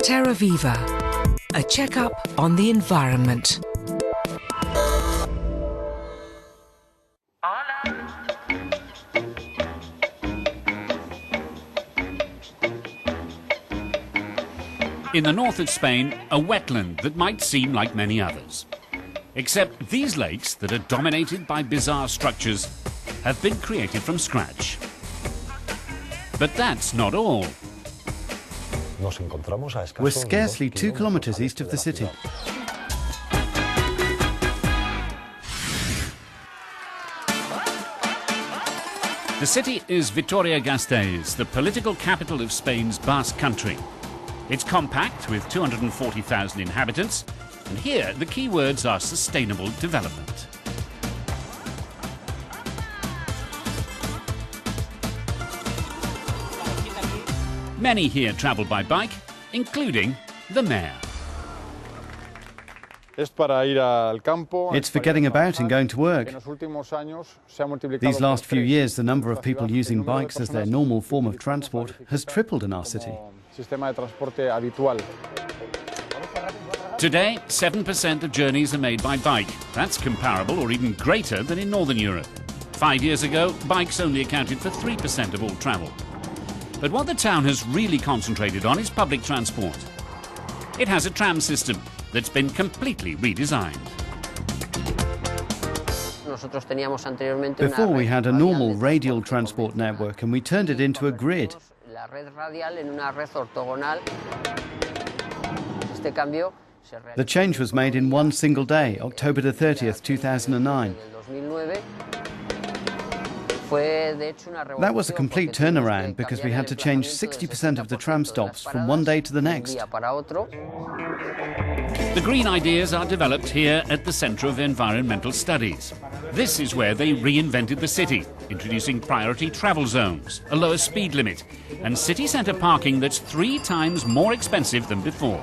Terra Viva, a checkup on the environment. In the north of Spain, a wetland that might seem like many others. Except these lakes that are dominated by bizarre structures have been created from scratch. But that's not all. We're scarcely 2 kilometers east of the city. The city is Vitoria-Gasteiz, the political capital of Spain's Basque country. It's compact with 240,000 inhabitants, and here the key words are sustainable development. Many here travel by bike, including the mayor. It's for getting about and going to work. These last few years, the number of people using bikes as their normal form of transport has tripled in our city. Today, 7% of journeys are made by bike. That's comparable or even greater than in Northern Europe. 5 years ago, bikes only accounted for 3% of all travel. But what the town has really concentrated on is public transport. It has a tram system that's been completely redesigned. Before we had a normal radial transport network and we turned it into a grid. The change was made in one single day, October the 30th, 2009. That was a complete turnaround because we had to change 60% of the tram stops from one day to the next. The green ideas are developed here at the Centre of Environmental Studies. This is where they reinvented the city, introducing priority travel zones, a lower speed limit, and city centre parking that's 3 times more expensive than before.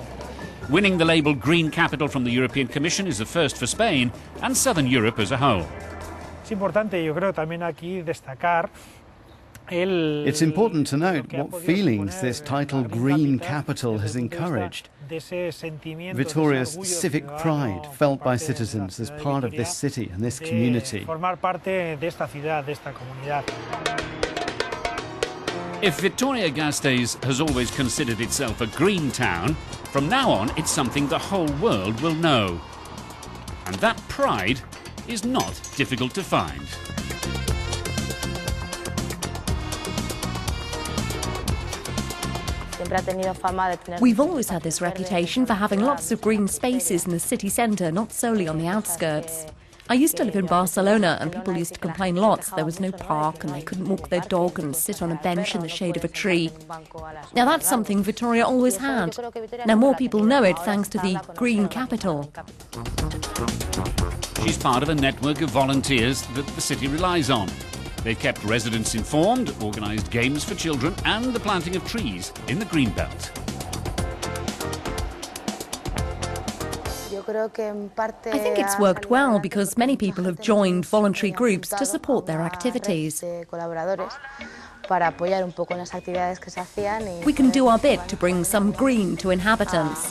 Winning the label Green Capital from the European Commission is a first for Spain and Southern Europe as a whole. It's important to note what feelings this title Green Capital has encouraged. Vitoria's civic pride felt by citizens as part of this city and this community. If Vitoria-Gasteiz has always considered itself a green town, from now on it's something the whole world will know. And that pride is not difficult to find. We've always had this reputation for having lots of green spaces in the city centre, not solely on the outskirts. I used to live in Barcelona and people used to complain lots there was no park and they couldn't walk their dog and sit on a bench in the shade of a tree. Now that's something Vitoria always had. Now more people know it thanks to the Green Capital. She's part of a network of volunteers that the city relies on. They've kept residents informed, organised games for children and the planting of trees in the green belt. I think it's worked well because many people have joined voluntary groups to support their activities. We can do our bit to bring some green to inhabitants.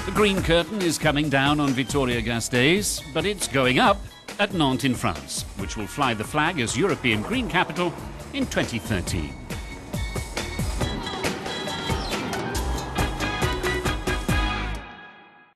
The green curtain is coming down on Vitoria-Gasteiz, but it's going up at Nantes in France, which will fly the flag as European Green Capital in 2013.